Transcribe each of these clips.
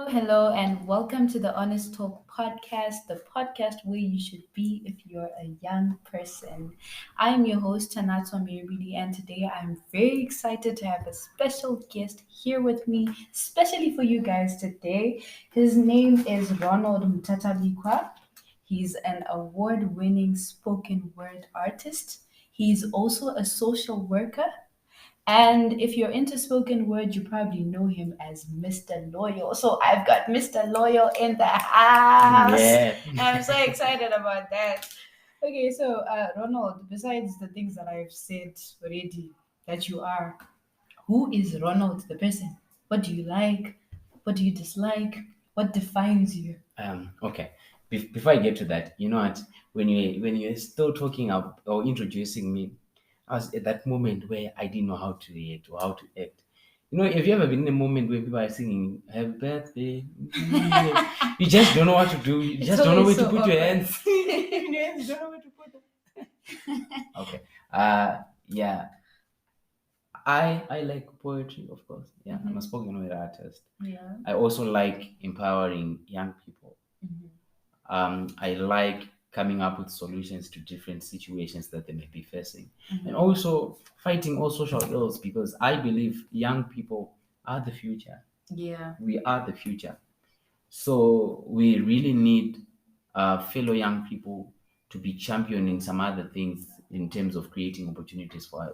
hello, and welcome to the Honest Talk podcast, the podcast where you should be if you're a young person. I am your host, Tanato Mirabidi, and today I'm very excited to have a special guest here with me, especially for you guys today. His name is Ronald Mtatabikwa. He's an award winning spoken word artist. He's also a social worker, and if you're into spoken word, you probably know him as Mr. Loyal. So I've got Mr. Loyal in the house. Yeah. I'm so excited about that. Okay, so Ronald, besides the things that I've said already that you are, who is Ronald the person? What do you like? What do you dislike? What defines you? Okay. Before I get to that, you know what? When you're still talking up or introducing me, I was at that moment where I didn't know how to react or how to act. You know, have you ever been in a moment where people are singing "Happy Birthday"? You just don't know what to do. You It's just don't know always where to so put your awkward. hands. You don't know where to put them. Okay. Yeah. I like poetry, of course. Yeah, I'm a spoken word artist. Yeah. I also like empowering young people. I like coming up with solutions to different situations that they may be facing, and also fighting all social ills because I believe young people are the future. Yeah. We are the future. So we really need fellow young people to be championing some other things in terms of creating opportunities for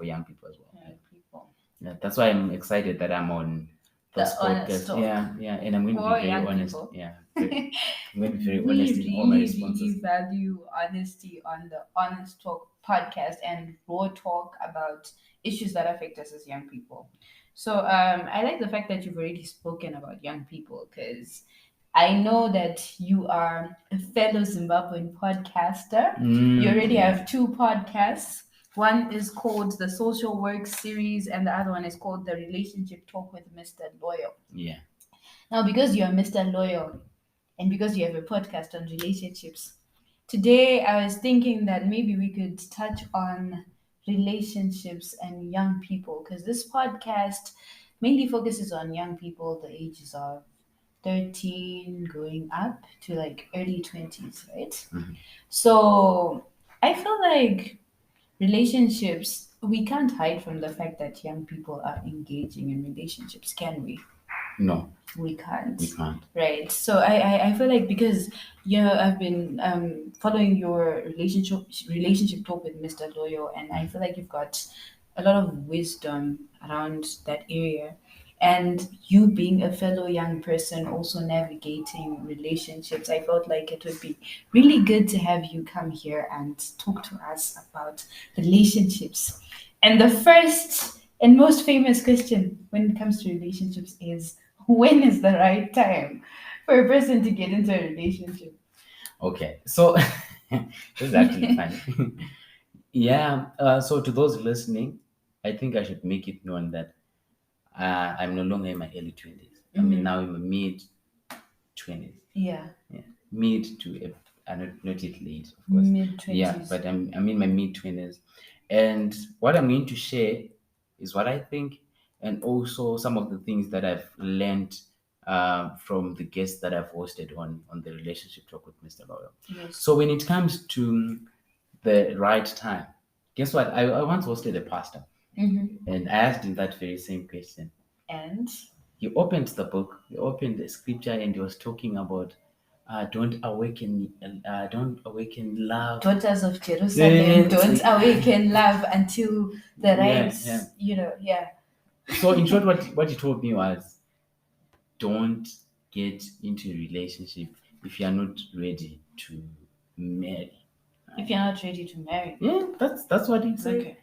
young people as well. Young people. Yeah, that's why I'm excited that I'm on The this honest podcast. talk. Yeah, and I'm going to be For very young honest. people. Yeah, I'm going to be very We honest in all my really, responses. really value honesty on the Honest Talk podcast and raw talk about issues that affect us as young people. So I like the fact that you've already spoken about young people because I know that you are a fellow Zimbabwean podcaster. You already Yeah. have two podcasts. One is called the Social Work Series, and the other one is called the Relationship Talk with Mr. Loyal. Yeah. Now, because you're Mr. Loyal, and because you have a podcast on relationships, today I was thinking that maybe we could touch on relationships and young people because this podcast mainly focuses on young people the ages of 13 going up to like early 20s, right? So I feel like relationships, we can't hide from the fact that young people are engaging in relationships, can we? No, We can't. we can't. Right. So I feel like because I've been following your relationship talk with Mr. Loyo, and I feel like you've got a lot of wisdom around that area. And you being a fellow young person also navigating relationships, I felt like it would be really good to have you come here and talk to us about relationships. And the first and most famous question when it comes to relationships is, when is the right time for a person to get into a relationship? Okay, so this is actually fun. Yeah. So to those listening, I think I should make it known that I'm no longer in my early 20s. I mean, now in my mid 20s. Yeah, Yeah, mid to not yet late, of course. mid Yeah, 20s. but I'm in my mid 20s, and what I'm going to share is what I think, and also some of the things that I've learned from the guests that I've hosted on the relationship talk with Mr. Loyal. Yes. So when it comes to the right time, guess what? I once hosted a pastor, and I asked him that very same question. And He opened the book, he opened the scripture, and he was talking about don't awaken love. daughters of Jerusalem, Yeah, don't awaken love until the right, yeah. yeah. So in short, what he told me was, don't get into a relationship if you are not ready to marry. If you're not ready to marry. Yeah, that's what he said. Okay.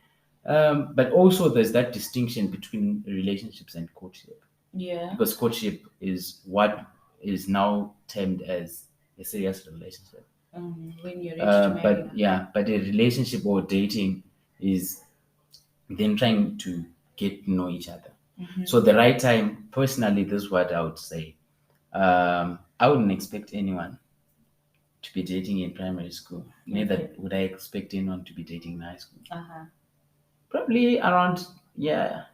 But also there's that distinction between relationships and courtship, Yeah. because courtship is what is now termed as a serious relationship. When you're ready to marry. But a relationship or dating is then trying to get to know each other. So the right time, personally, this is what I would say. I wouldn't expect anyone to be dating in primary school. Neither would I expect anyone to be dating in high school. Uh-huh. Probably around Yeah,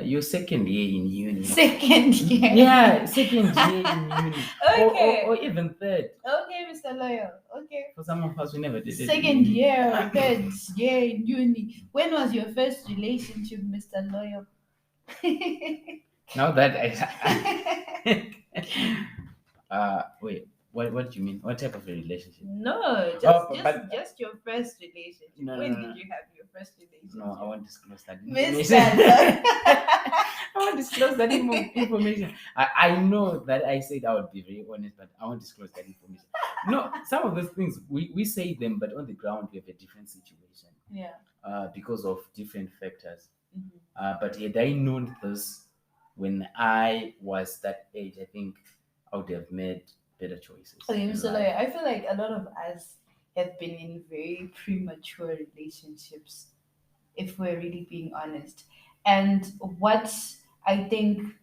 your second year in uni. Second year. Yeah, second year in uni, Okay. or even third. Okay, Mr. Loyal. Okay. For some of us, we never did it in Second uni. year, third year in uni. When was your first relationship, Mr. Loyal? Now that wait, what do you mean? What type of a relationship? No, Oh, but just your first relationship. no, When no, did no, you have your first relationship? no. I won't disclose that Mr. information. Loyal. I won't disclose that information. I know that I said I would be very honest, but I won't disclose that information. No, some of those things we say them, but on the ground we have a different situation. Yeah. Because of different factors. Mhm. But had I known this when I was that age, I think I would have made better choices. Okay, in Mr. life. Lawyer, I feel like a lot of us have been in very premature relationships, if we're really being honest. And what I think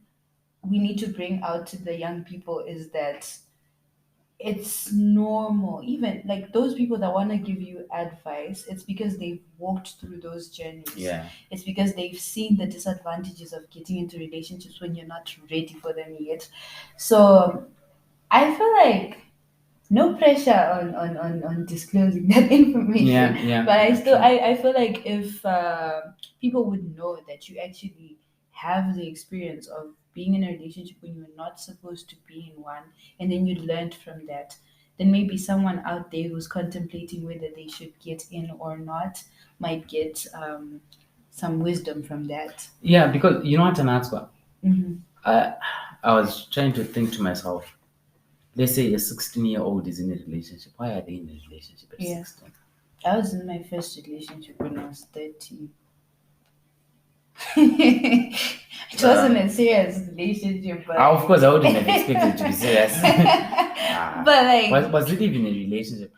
we need to bring out to the young people is that it's normal. Even like those people that want to give you advice, it's because they've walked through those journeys. Yeah. It's because they've seen the disadvantages of getting into relationships when you're not ready for them yet. So I feel like no pressure on disclosing that information. Yeah. But I still true. I feel like if people would know that you actually have the experience of being in a relationship when you're not supposed to be in one, and then you learned from that, then maybe someone out there who's contemplating whether they should get in or not might get some wisdom from that. Yeah, because you know what, Anatswa? Hmm. I, I was trying to think to myself, let's say a 16-year-old is in a relationship. Why are they in a relationship at Yeah. 16? I was in my first relationship when I was 13. It wasn't a serious relationship, but Of course, I wouldn't have expected it to be serious. but like was it even a relationship?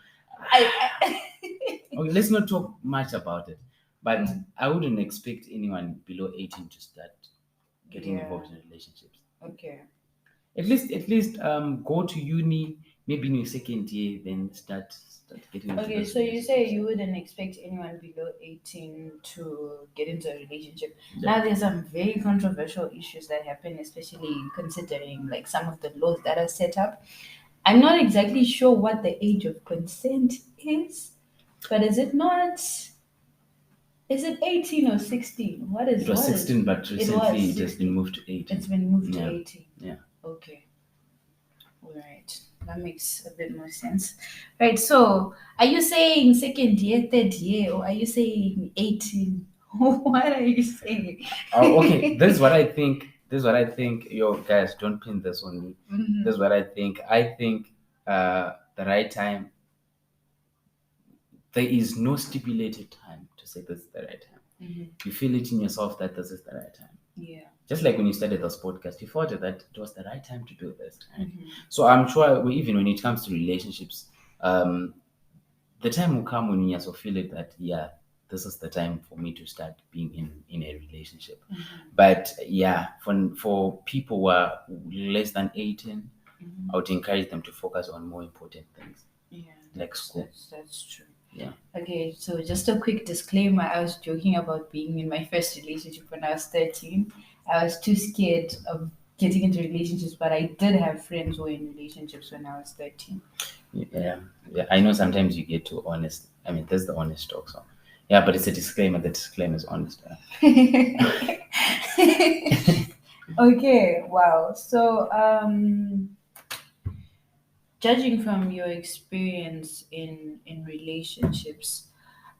I Okay, let's not talk much about it. But Mm, I wouldn't expect anyone below 18 to start getting yeah. involved in relationships. Okay. At least go to uni, maybe in your second year, then start getting into Okay, those so you say relationships. you wouldn't expect anyone below 18 to get into a relationship. Yeah. Now, there's some very controversial issues that happen, especially considering like some of the laws that are set up. I'm not exactly sure what the age of consent is, but is it 18 or 16? It was What is 16, but it was recently it has been 16. moved to 18. It's been moved to Yeah. 18. Yeah. Okay. All right. That makes a bit more sense. Right. So are you saying second year, third year, or are you saying 18? What are you saying? Oh, okay. This is what I think. This is what I think. Yo, guys, don't pin this on me. Mhm. This is what I think. I think the right time. There is no stipulated time to say this is the right time. Mhm. You feel it in yourself that this is the right time. Yeah. Just like when you started this podcast, you thought that it was the right time to do this. Right? Mhm. So I'm sure even when it comes to relationships, the time will come when you also feel it that yeah, this is the time for me to start being in a relationship. Mhm. But yeah, for people who are less than 18, Mhm. I would encourage them to focus on more important things Yeah, like school. that's true. Yeah. Okay, so just a quick disclaimer. I was joking about being in my first relationship when I was 13. I was too scared of getting into relationships, but I did have friends who were in relationships when I was 13. Yeah. I know sometimes you get too honest. I mean, there's the honest talk. So, yeah, but it's a disclaimer. The disclaimer is honest. Okay, wow. So, judging from your experience in relationships,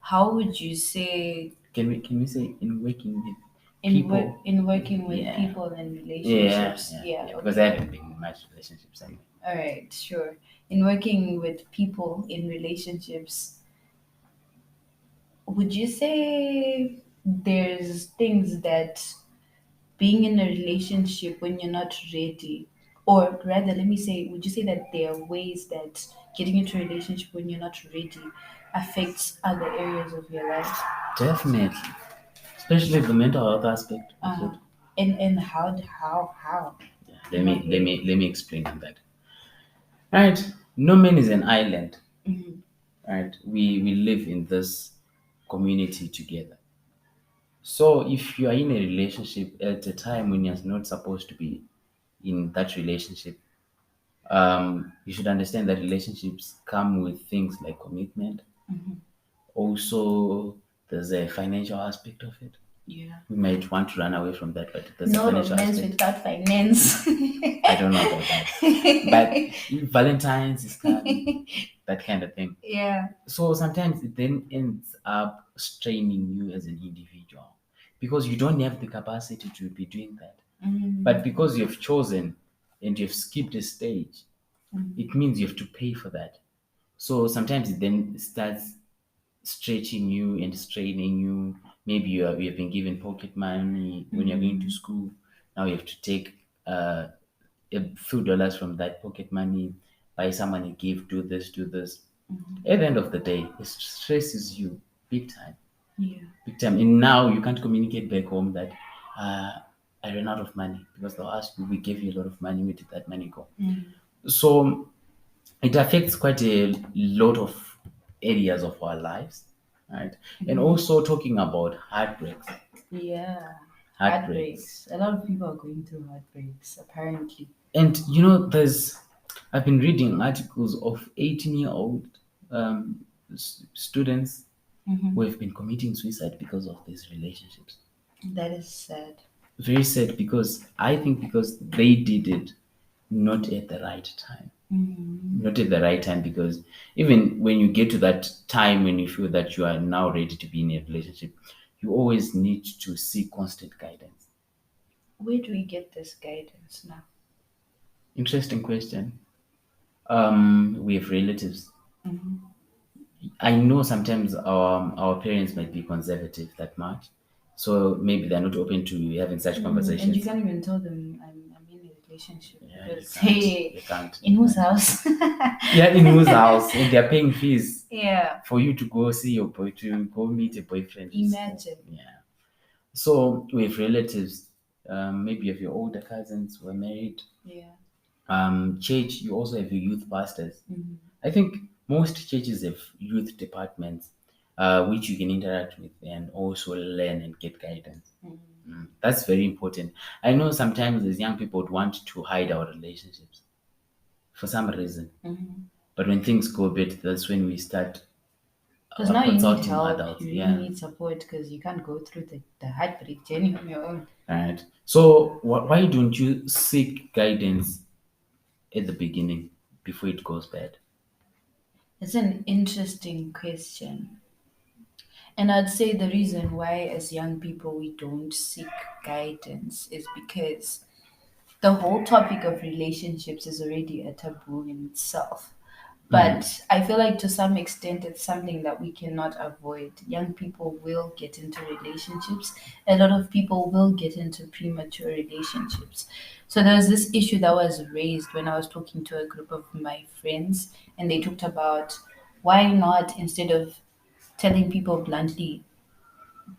how would you say Can we say in working with people? in working with Yeah. people in Yeah, relationships? yeah, Yeah, yeah. Because I okay. haven't been in much relationships anyway. All right, sure. In working with people in relationships, would you say there's things that being in a relationship when you're not ready, or rather, let me say, would you say that there are ways that getting into a relationship when you're not ready affects other areas of your life? Definitely, especially the mental health aspect of Uh, it. and how? Yeah. Let In me what let way? me let me explain on that. Right, no man is an island. Mhm. Right, we live in this community together. So if you are in a relationship at a time when you're not supposed to be in that relationship, you should understand that relationships come with things like commitment. Also, there's a financial aspect of it. Yeah. We might want to run away from that, but there's a No financial romance aspect. without finance. I don't know about that. But Valentine's is coming, that kind of thing. Yeah. So sometimes it then ends up straining you as an individual because you don't have the capacity to be doing that. But because you've chosen and you've skipped a stage, it means you have to pay for that. So sometimes it then starts stretching you and straining you. Maybe you have been given pocket money when you're going to school. Now you have to take a few dollars from that pocket money, buy someone a gift, do this, do this. At the end of the day, it stresses you big time, Yeah. big time. And now you can't communicate back home that I ran out of money because they'll ask you, we gave you a lot of money, where did that money go? So it affects quite a lot of areas of our lives, right? And also talking about heartbreaks. Yeah. Heartbreaks. Heartbreaks. A lot of people are going through heartbreaks, apparently. And I've been reading articles of 18-year-old students who have been committing suicide because of these relationships. That is sad. Very sad because I think because they did it not at the right time. Not at the right time because even when you get to that time when you feel that you are now ready to be in a relationship, you always need to seek constant guidance. Where do we get this guidance now? Interesting question. We have relatives. I know sometimes our parents might be conservative that much, so maybe they're not open to having such And you conversations. can't even tell them I'm in a relationship Yeah, because, you hey, can't. in whose house? Yeah, in whose house, and they're paying fees Yeah. for you to go see your boy to go meet a boyfriend. Imagine. Yeah. So we have relatives. Maybe if your older cousins were married. Yeah. Church, you also have your youth pastors. I think most churches have youth departments, which you can interact with and also learn and get guidance. That's very important. I know sometimes as young people would want to hide our relationships for some reason, but when things go bad, that's when we start Because now you need consulting help. adults. You really Yeah. need support because you can't go through the heartbreak journey on your own. Right. So why don't you seek guidance at the beginning before it goes bad? It's an interesting question. And I'd say the reason why, as young people, we don't seek guidance is because the whole topic of relationships is already a taboo in itself. But I feel like to some extent it's something that we cannot avoid. Young people will get into relationships. A lot of people will get into premature relationships. So there was this issue that was raised when I was talking to a group of my friends, and they talked about why not, instead of telling people bluntly,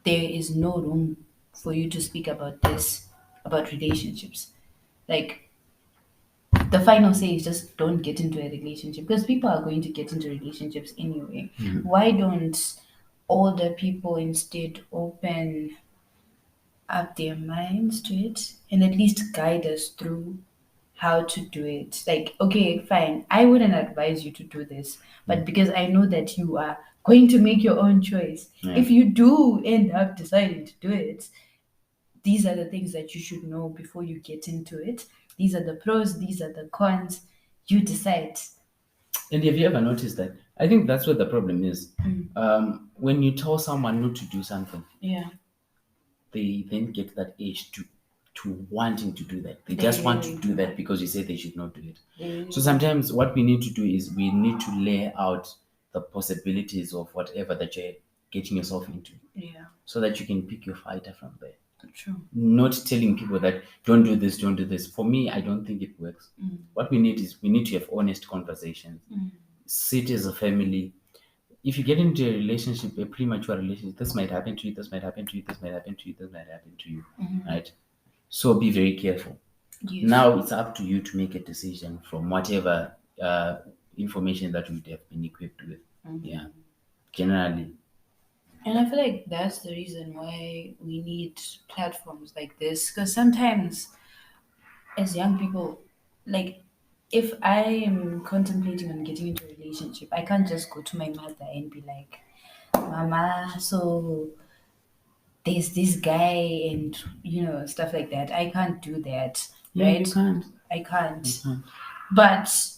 there is no room for you to speak about this, about relationships. Like, the final say is just don't get into a relationship because people are going to get into relationships anyway. Why don't older people instead open up their minds to it and at least guide us through how to do it? Like, okay, fine, I wouldn't advise you to do this, but because I know that you are going to make your own choice, Yeah. if you do end up deciding to do it, these are the things that you should know before you get into it. These are the pros, these are the cons. You decide. And have you ever noticed that? I think that's what the problem is. When you tell someone not to do something, Yeah. they then get that age to wanting to do that. They They just want to really do that because you say they should not do it. They really So sometimes what we need to do is we need to lay out the possibilities of whatever that you're getting yourself into Yeah. so that you can pick your fighter from there. True. Not telling people that don't do this, don't do this. For me, I don't think it works. What we need is we need to have honest conversations. Sit as a family. If you get into a relationship, a premature relationship, this might happen to you, this might happen to you, this might happen to you, this might happen to you. Right? So be very careful. Yes. Now it's up to you to make a decision from whatever information that you would have been equipped with. Yeah. Generally. And I feel like that's the reason why we need platforms like this. Because sometimes, as young people, like if I am contemplating on getting into a relationship, I can't just go to my mother and be like, Mama, so there's this guy and stuff like that. I can't do that, Yeah, you right? can't. I You can't. can't. But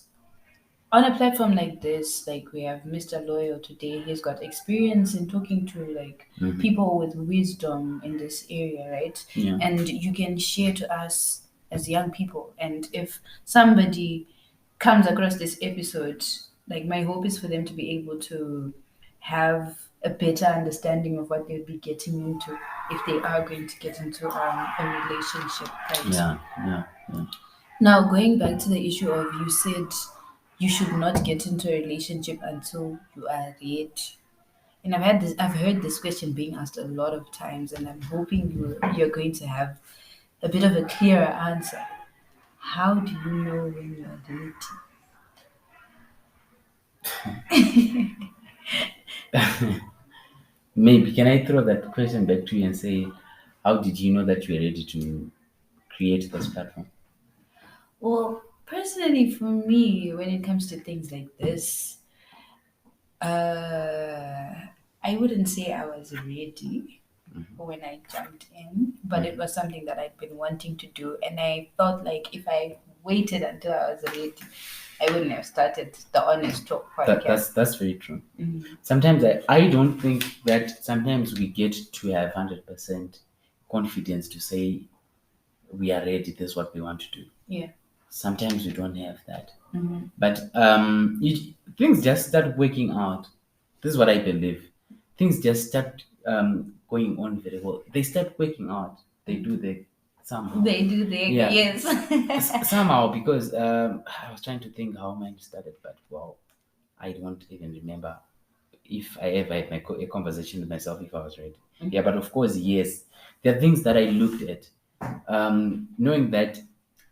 on a platform like this, like we have Mr. Loyal today, he's got experience in talking to like Hmm. people with wisdom in this area, right? Yeah. And you can share to us as young people. And if somebody comes across this episode, like my hope is for them to be able to have a better understanding of what they'll be getting into if they are going to get into a relationship, right? Yeah. Yeah. Yeah. Now, going back to the issue of you said you should not get into a relationship until you are ready. And I've heard this question being asked a lot of times, and I'm hoping you're going to have a bit of a clearer answer. How do you know when you're ready? Maybe can I throw that question back to you and say, how did you know that you were ready to create this platform? Well, personally, for me, when it comes to things like this, uh, I wouldn't say I was ready when I jumped in, but it was something that I'd been wanting to do, and I felt like if I waited until I was ready, I wouldn't have started the Honest Talk podcast. That's very true. Mhm. Sometimes I don't think that sometimes we get to have 100% confidence to say we are ready, this is what we want to do. Yeah. Sometimes we don't have that. Mm-hmm. But things just start working out. This is what I believe. Things just start going on very well. They start working out. They do the somehow. They do their Yeah. yes. Somehow, because I was trying to think how mine started, but wow, I don't even remember if I ever had a conversation with myself if I was ready. Yeah, but of course, yes. There are things that I looked at, knowing that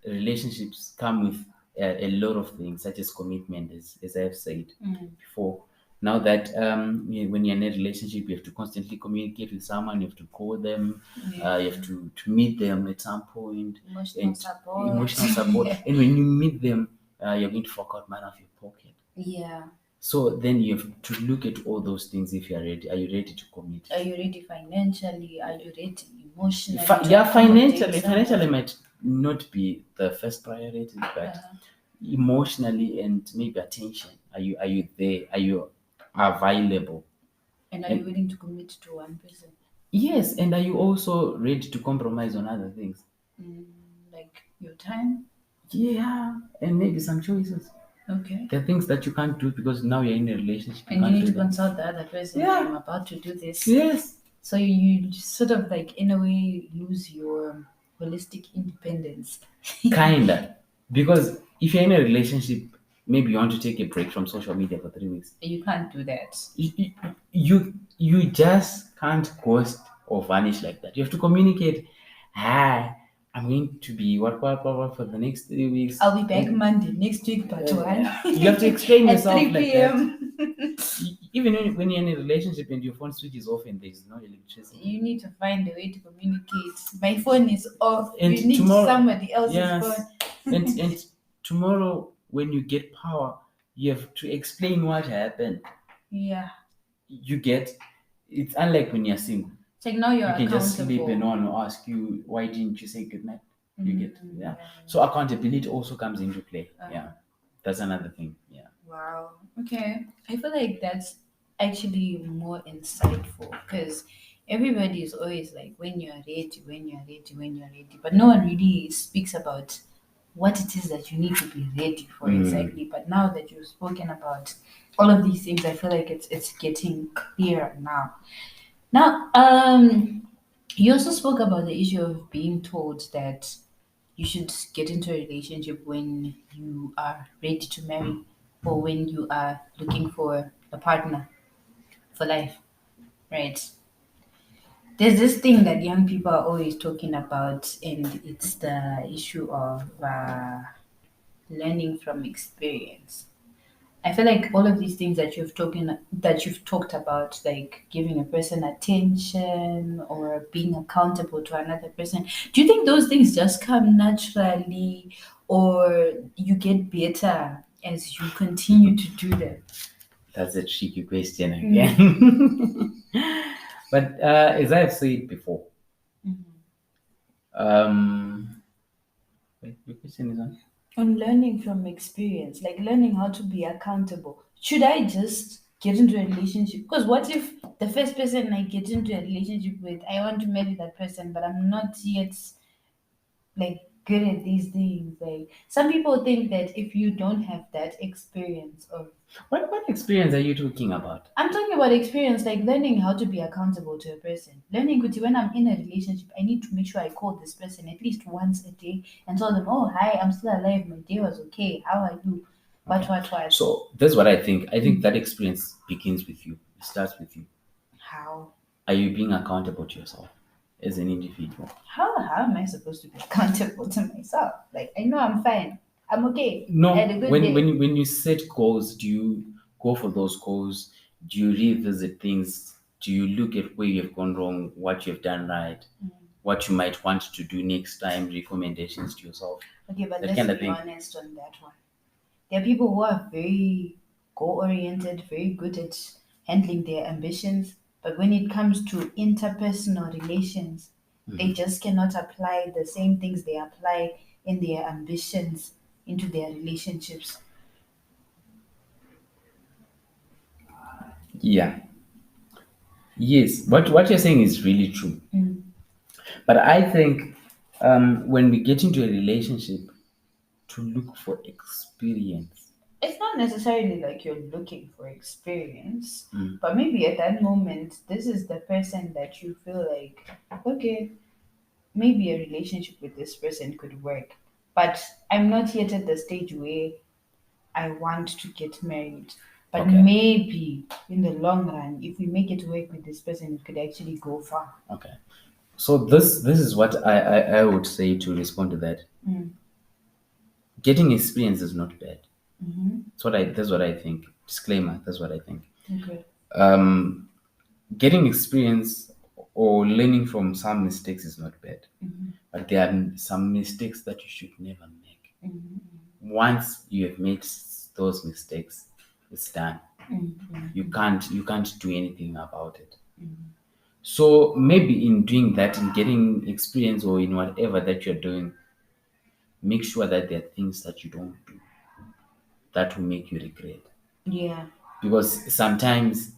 relationships come with a lot of things, such as commitment, as I have said before. Now that when you're in a relationship, you have to constantly communicate with someone, you have to call them, you have to meet them at some point, Emotional and support. emotional support. And when you meet them, you're going to fork out money off your pocket. Yeah. So then you have to look at all those things if you are ready. Are you ready to commit? Are you ready financially? Are you ready emotionally? Yeah, to accommodate financially someone? might not be the first priority, but Uh-huh. emotionally and maybe attention. Are you there? Are you available? And are you And willing to commit to one person? yes, and are you also ready to compromise on other things? Mm, like your time? Yeah, and maybe some choices. Okay. There are things that you can't do because now you're in a relationship. You And you can't need do to them. consult the other person. I'm Yeah. about to do this. Yes. So you sort of like, in a way, lose your holistic independence. Kinda. Because if you're in a relationship, maybe you want to take a break from social media for 3 weeks. You can't do that. You just can't ghost or vanish like that. You have to communicate. Hi, I'm going to be what for the next 3 weeks. I'll be back And Monday next week, part one. you have to explain At yourself 3 like that. p.m. Even when you're in a relationship and your phone switches off and there's no electricity. You need to find a way to communicate. My phone is off. And You need tomorrow, somebody else's yes, phone. and tomorrow when you get power, you have to explain what happened. Yeah. You get, it's unlike when you're single. It's like now you're You can just sleep and no accountable. one will ask you why didn't you say goodnight. You get, yeah. Yeah. So accountability also comes into play. Uh-huh. Yeah, that's another thing. Yeah. Wow. Okay. I feel like that's actually more insightful because everybody is always like, when you're ready, when you're ready, when you're ready. But no one really speaks about what it is that you need to be ready for exactly. But now that you've spoken about all of these things, I feel like it's getting clearer now. Now, you also spoke about the issue of being told that you should get into a relationship when you are ready to marry or when you are looking for a partner for life, right? There's this thing that young people are always talking about, and it's the issue of learning from experience. I feel like all of these things that you've talked about, like giving a person attention or being accountable to another person, do you think those things just come naturally, or you get better as you continue to do them? That's a tricky question Mm. again. But as I've said before, Mhm. um, wait, your question is on. On learning from experience, like learning how to be accountable. Should I just get into a relationship? Because what if the first person I get into a relationship with, I want to marry that person, but I'm not yet like good at these things. Like some people think that if you don't have that experience of, What experience are you talking about? I'm talking about experience, like learning how to be accountable to a person. Learning kuti when I'm in a relationship, I need to make sure I call this person at least once a day and tell them, oh, hi, I'm still alive. My day was okay. How are you? Okay. What? So that's what I think. I think Mm. that experience begins with you. It starts with you. How? Are you being accountable to yourself as an individual? How am I supposed to be accountable to myself? Like, I know I'm fine. I'm okay. I had No, a good when day. when you set goals, do you go for those goals? Do you revisit things? Do you look at where you've gone wrong, what you've done right, what you might want to do next time, recommendations to yourself, Okay, but that let's kind of be thing? honest on that one. There are people who are very goal oriented, very good at handling their ambitions, but when it comes to interpersonal relations, they just cannot apply the same things they apply in their ambitions into their relationships. Yeah. Yes. What you're saying is really true. Mm. But I think when we get into a relationship, to look for experience. It's not necessarily like you're looking for experience, Mm. but maybe at that moment, this is the person that you feel like, okay, maybe a relationship with this person could work. But I'm not yet at the stage where I want to get married. But Okay. maybe in the long run, if we make it work with this person, it could actually go far. Okay. So this is what I would say to respond to that. Mm. Getting experience is not bad. Mm-hmm. That's what I think. Disclaimer, that's what I think. Okay. Um Getting experience or learning from some mistakes is not bad. Mm-hmm. But there are some mistakes that you should never make. Mm-hmm. Once you have made those mistakes, it's done. Mm-hmm. You can't do anything about it. So maybe in doing that, in getting experience or in whatever that you're doing, make sure that there are things that you don't do that will make you regret. Yeah. Because sometimes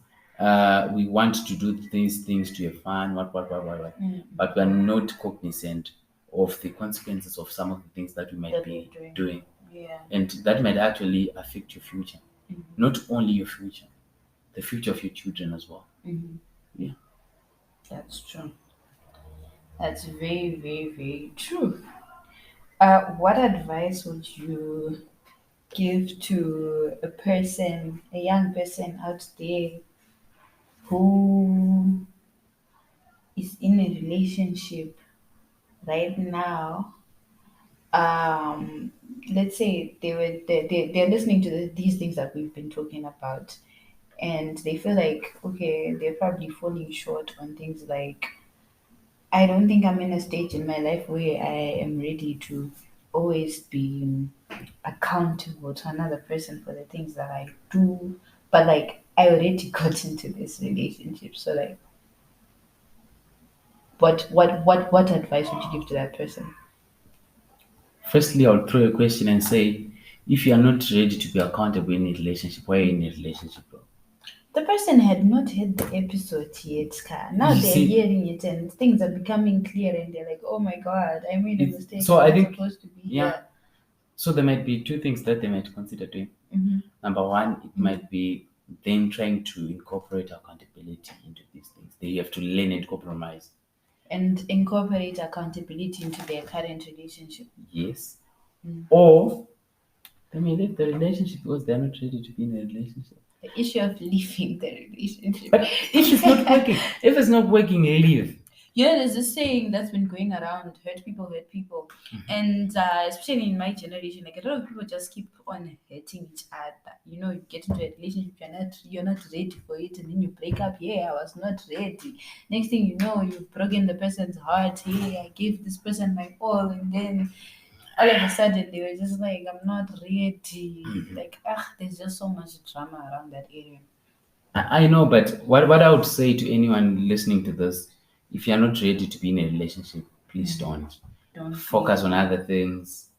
we want to do these things to have fun, what, Mm. but we're not cognizant of the consequences of some of the things that we might That we're be doing. doing. Yeah. And that might actually affect your future. Mhm. Not only your future, the future of your children as well. Mm-hmm. Yeah. That's true. That's very, very, very true. What advice would you give to a person, a young person out there who is in a relationship right now? Um, let's say they're listening to these things that we've been talking about, and they feel like okay, they're probably falling short on things like I don't think I'm in a stage in my life where I am ready to always be accountable to another person for the things that I do. But like I already got into this relationship. So like what advice would you give to that person? Firstly, I'll throw a question and say, if you are not ready to be accountable in a relationship, why are you in a relationship, bro? The person had not heard the episode yet, Ka. Now You they're see, hearing it and things are becoming clear and they're like, oh my god, I made a mistake. so I'm I not think, supposed to be yeah. here. So there might be two things that they might consider doing. Hmm. Number one, it might be them trying to incorporate accountability into these things. They have to learn and compromise. And incorporate accountability into their current relationship. Yes. Mm. Or they may leave the relationship because they're not ready to be in a relationship. The issue of leaving the relationship. But if it's not working, leave. there's this saying that's been going around: hurt people hurt people. And especially in my generation, like a lot of people just keep on hurting each other. You get into a relationship, you're not ready for it, and then you break up. Yeah, I was not ready. Next thing you know, you've broken the person's heart. Hey, I gave this person my all, and then all of a sudden they were just like, I'm not ready. Like, there's just so much drama around that area. I know, but what I would say to anyone listening to this, if you're not ready to be in a relationship, please don't. Don't Focus on be. other things.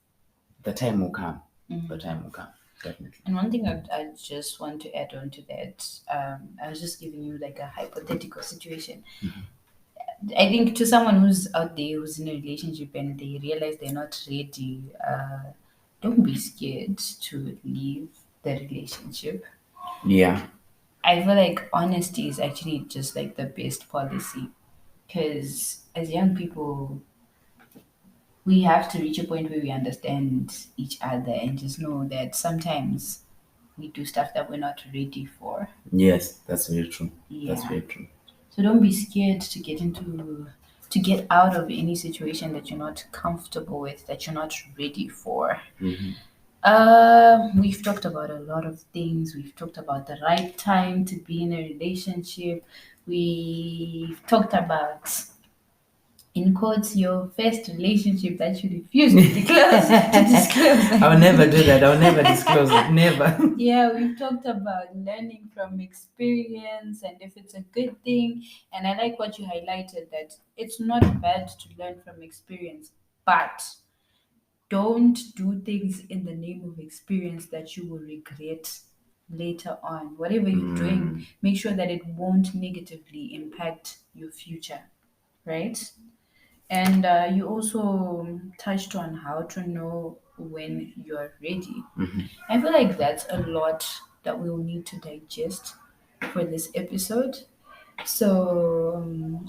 The time will come. The time will come, definitely. And one thing I just want to add on to that, I was just giving you like a hypothetical situation. I think to someone who's out there who's in a relationship and they realize they're not ready, don't be scared to leave the relationship. Yeah. I feel like honesty is actually just like the best policy, because as young people, we have to reach a point where we understand each other and just know that sometimes we do stuff that we're not ready for. Yes, that's very true. That's Yeah. very true. So don't be scared to get out of any situation that you're not comfortable with, that you're not ready for. We've talked about a lot of things. We've talked about the right time to be in a relationship. We've talked about, in quotes, your first relationship that you refuse to disclose. I'll never do that. I'll never disclose it. Never. Yeah, we've talked about learning from experience and if it's a good thing. And I like what you highlighted, that it's not bad to learn from experience, but don't do things in the name of experience that you will regret later on. Whatever you're doing, make sure that it won't negatively impact your future, right? And you also touched on how to know when you're ready. I feel like that's a lot that we'll need to digest for this episode. So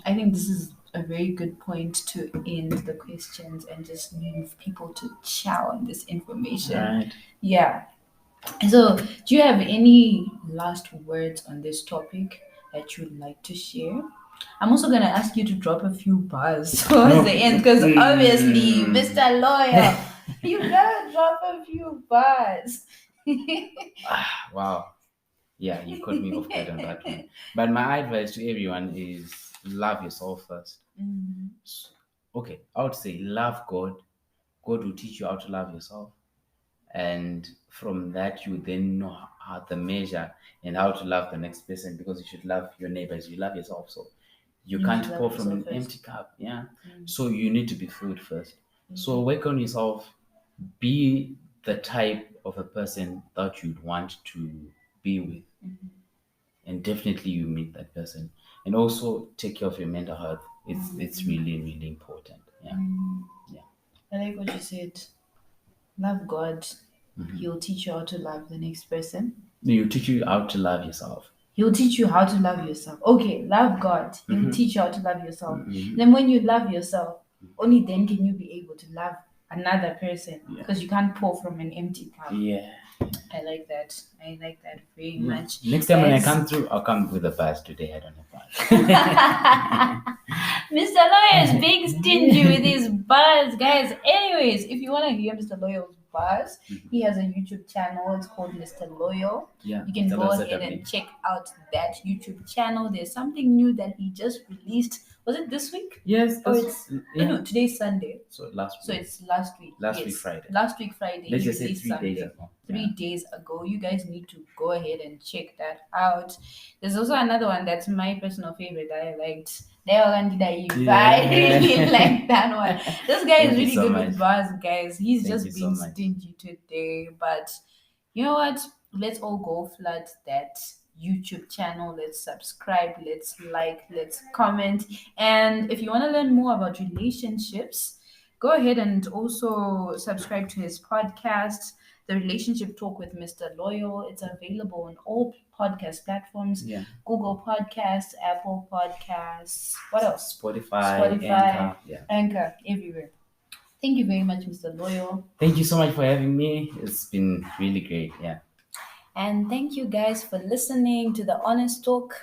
I think this is a very good point to end the questions and just leave people to chow on this information. Right. Yeah. So, do you have any last words on this topic that you'd like to share? I'm also gonna ask you to drop a few bars towards the end, because obviously, Mr. Lawyer, you gotta drop a few bars. Wow. Yeah, you caught me off guard on that one. But my advice to everyone is love yourself first. Okay, I would say love God. God will teach you how to love yourself. And from that, you then know how to measure and how to love the next person, because you should love your neighbor as you love yourself. So you You can't should love pour from yourself an first. empty cup. Yeah. So you need to be filled first. So work on yourself. Be the type of a person that you'd want to be with, and definitely you meet that person. And also take care of your mental health. It's really really important. Yeah. Yeah. I like what you said. Love God. He'll teach you how to love the next person. You teach you how to love yourself. He'll teach you how to love yourself. Okay, love God. He'll teach you how to love yourself. Then when you love yourself, only then can you be able to love another person, because you can't pour from an empty cup. Yeah. I like that. I like that very much. Next time when I Guys, come through, I'll come with a buzz. Today I don't have buzz. Mr. Lawyer is being stingy with his buzz, guys. Anyways, if you want to hear Mr. Lawyer's buzz, he has a YouTube channel. It's called Mr. Loyal. Yeah, You can Mr. go Loyal ahead Mtatabikwa. and check out that YouTube channel. There's something new that he just released. Was it this week? Yes, Or that's, it's yeah. no, today's Sunday. So last So week. it's last week. Last yes. week Friday. Last week Friday. Let's he just say released 3 days something. ago. 3 days ago. You guys need to go ahead and check that out. There's also another one that's my personal favorite that I liked. I really like that one. This guy Thank is you really so good much. with bars, guys. He's Thank just you so being much. stingy today. But you know what? Let's all go flood that YouTube channel. Let's subscribe. Let's like. Let's comment. And if you want to learn more about relationships, go ahead and also subscribe to his podcast, The Relationship Talk with Mr. Loyal. It's available on all podcast platforms. Yeah. Google Podcasts, Apple Podcasts. What else? Spotify, Anchor. Yeah. Anchor, everywhere. Thank you very much, Mr. Loyal. Thank you so much for having me. It's been really great. Yeah. And thank you guys for listening to the Honest Talk.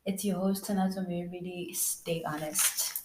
It's your host, Tanato Mirabidi. Stay honest.